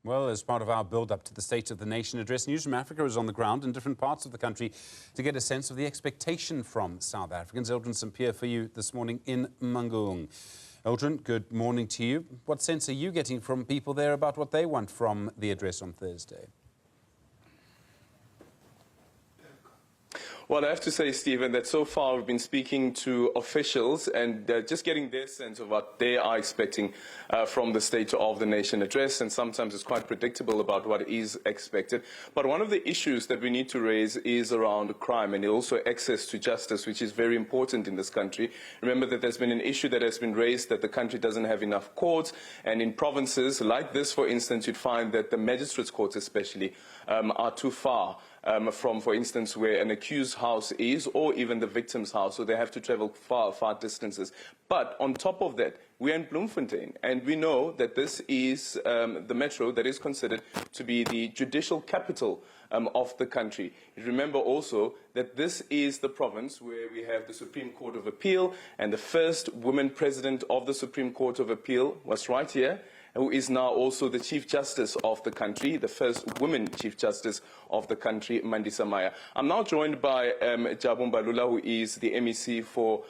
Well, as part of our build-up to the State of the Nation address, Newzroom Afrika is on the ground in different parts of the country to get a sense of the expectation from South Africans. Aldrin Sampear for you this morning in Mangaung. Aldrin, good morning to you. What sense are you getting from people there about what they want from the address on Thursday? Well, I have to say, Stephen, that so far we've been speaking to officials and just getting their sense of what they are expecting from the State of the Nation address, and sometimes it's quite predictable about what is expected. But one of the issues that we need to raise is around crime and also access to justice, which is very important in this country. Remember that there's been an issue that has been raised that the country doesn't have enough courts, and in provinces like this, for instance, you'd find that the magistrates' courts especially are too far from, for instance, where an accused house is, or even the victim's house, so they have to travel far distances. But on top of that, we're in Bloemfontein, and we know that this is the metro that is considered to be the judicial capital of the country. Remember also that this is the province where we have the Supreme Court of Appeal, and the first woman president of the Supreme Court of Appeal was right here, who is now also the Chief Justice of the country, the first woman Chief Justice of the country, Mandisa Maya. I'm now joined by Jabu Mbalula, who is the MEC for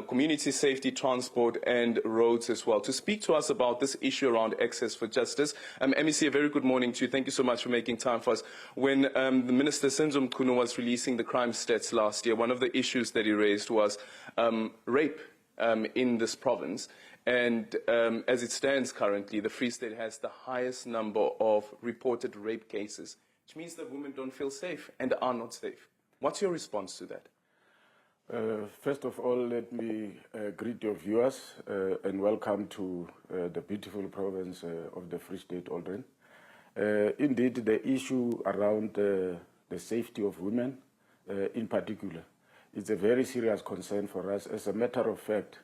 Community Safety, Transport and Roads as well, to speak to us about this issue around access for justice. MEC, a very good morning to you. Thank you so much for making time for us. When the Minister Senzo Mkhunu was releasing the crime stats last year, one of the issues that he raised was rape in this province. And as it stands currently, the Free State has the highest number of reported rape cases, which means that women don't feel safe and are not safe. What's your response to that? First of all, let me greet your viewers and welcome to the beautiful province of the Free State, Aldrin. Indeed, the issue around the safety of women in particular is a very serious concern for us. As a matter of fact,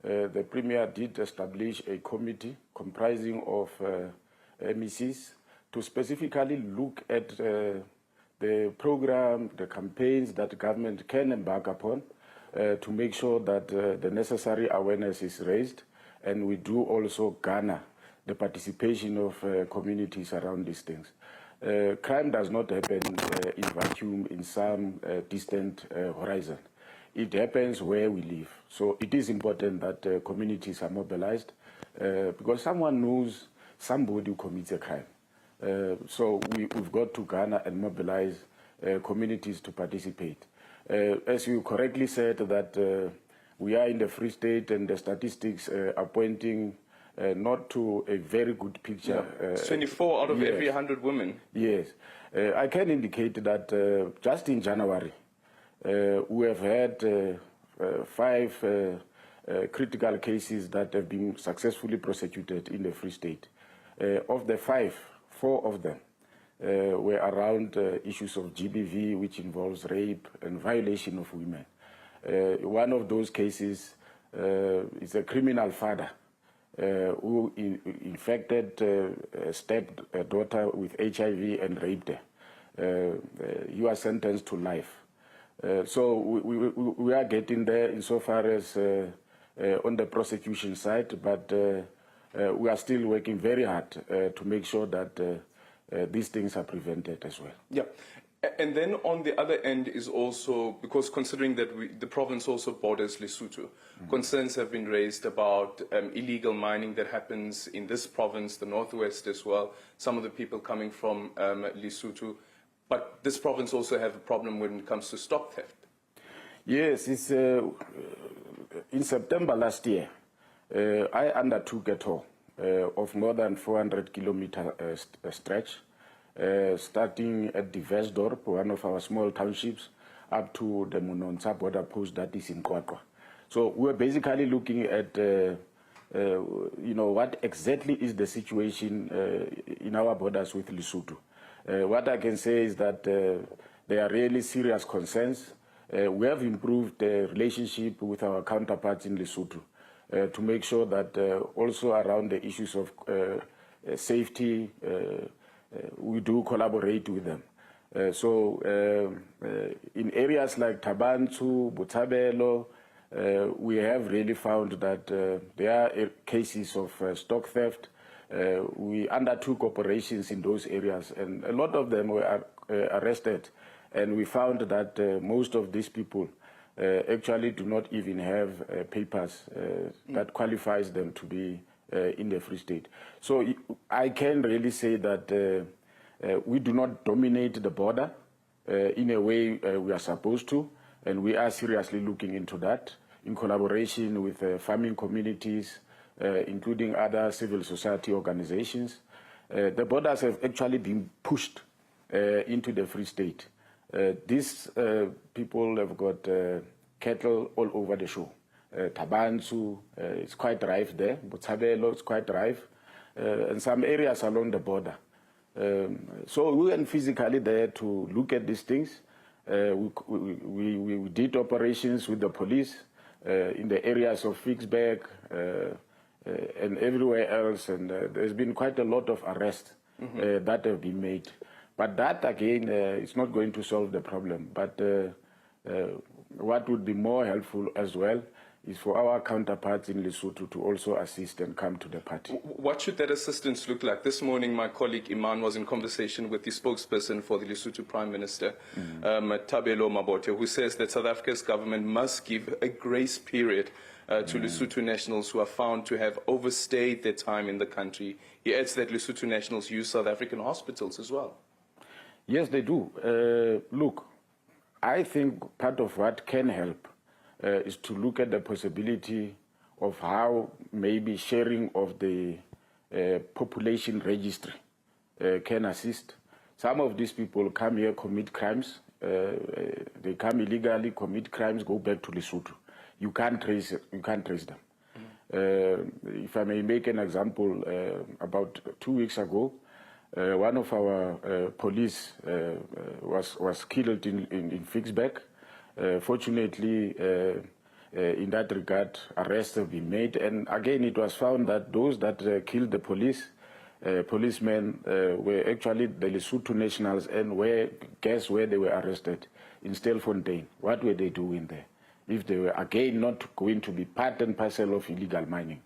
the Premier did establish a committee comprising of MECs to specifically look at the program, the campaigns that the government can embark upon to make sure that the necessary awareness is raised, and we do also garner the participation of communities around these things. Crime does not happen in vacuum in some distant horizon. It happens where we live. So it is important that communities are mobilized because someone knows somebody who commits a crime. So we've got to garner and mobilize communities to participate. As you correctly said, that we are in the Free State and the statistics are pointing not to a very good picture. Yeah. 24 out of every 100 women. Yes. I can indicate that just in January, we have had 5 critical cases that have been successfully prosecuted in the Free State. Of the 5, 4 of them were around issues of GBV, which involves rape and violation of women. One of those cases is a criminal father who infected a stepdaughter with HIV and raped her. He was sentenced to life. So we are getting there insofar as on the prosecution side, but we are still working very hard to make sure that these things are prevented as well. Yeah. And then on the other end is also, because considering that the province also borders Lesotho, concerns have been raised about illegal mining that happens in this province, the northwest as well, some of the people coming from Lesotho. But this province also have a problem when it comes to stock theft. Yes, it's, in September last year, I undertook a tour of more than 400-kilometer stretch, starting at the Westdorp, one of our small townships, up to the Mononsa border post that is in Kwakwa. So we're basically looking at, what exactly is the situation in our borders with Lesotho. What I can say is that there are really serious concerns. We have improved the relationship with our counterparts in Lesotho to make sure that also around the issues of safety, we do collaborate with them. So in areas like Tabantu, Botshabelo, we have really found that there are cases of stock theft. we undertook operations in those areas, and a lot of them were arrested. And we found that most of these people actually do not even have papers that qualifies them to be in the Free State. So I can really say that we do not dominate the border in a way we are supposed to, and we are seriously looking into that in collaboration with farming communities, including other civil society organizations. The borders have actually been pushed into the Free State. These people have got cattle all over the show. Tabansu is quite rife there, Botshabelo is quite rife, and some areas along the border. So we went physically there to look at these things. We did operations with the police in the areas of Fixberg and everywhere else, and there's been quite a lot of arrests that have been made. But that, again, is not going to solve the problem. But what would be more helpful as well is for our counterparts in Lesotho to also assist and come to the party. What should that assistance look like? This morning, my colleague Iman was in conversation with the spokesperson for the Lesotho Prime Minister, Tabelo Mabote, who says that South Africa's government must give a grace period to Lesotho nationals who are found to have overstayed their time in the country. He adds that Lesotho nationals use South African hospitals as well. Yes, they do. Look, I think part of what can help is to look at the possibility of how maybe sharing of the population registry can assist. Some of these people come here, commit crimes. They come illegally, commit crimes, go back to Lesotho. You can't trace them. If I may make an example, about 2 weeks ago, one of our police was killed in Fixberg. Fortunately, in that regard, arrests have been made. And again, it was found that those that killed the policemen were actually the Lesotho nationals, and guess where they were arrested? In Stilfontein. What were they doing there? If they were, again, not going to be part and parcel of illegal mining.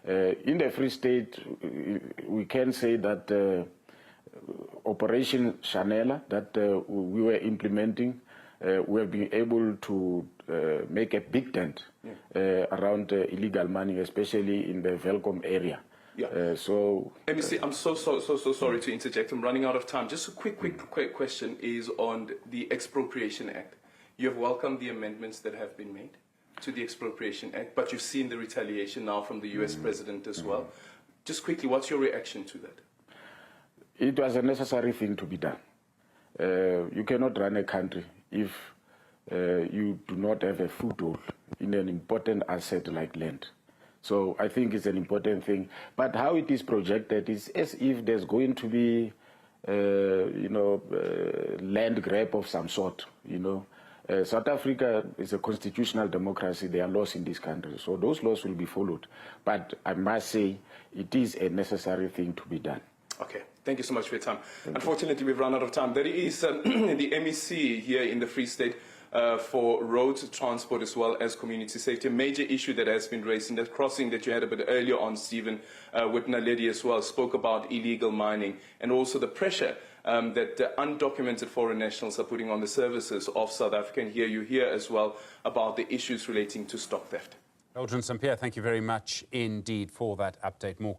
In the Free State, we can say that Operation Chanela that we were implementing, we have been able to make a big dent around illegal mining, especially in the Velkom area. Yeah. So let me see. I'm so sorry to interject. I'm running out of time. Just a quick question is on the Expropriation Act. You have welcomed the amendments that have been made to the Expropriation Act, but you've seen the retaliation now from the U.S. president as well. Just quickly, what's your reaction to that? It was a necessary thing to be done. You cannot run a country if you do not have a foothold in an important asset like land. So I think it's an important thing. But how it is projected is as if there's going to be, land grab of some sort, South Africa is a constitutional democracy. There are laws in this country, so those laws will be followed. But I must say, it is a necessary thing to be done. Okay, thank you so much for your time. Unfortunately, we've run out of time. There is the MEC here in the Free State for road transport as well as community safety. A major issue that has been raised in that crossing that you had a bit earlier on, Stephen, with Naledi as well, spoke about illegal mining and also the pressure that the undocumented foreign nationals are putting on the services of South Africa. And here you hear as well about the issues relating to stock theft. Aldrin Sampear, thank you very much indeed for that update. More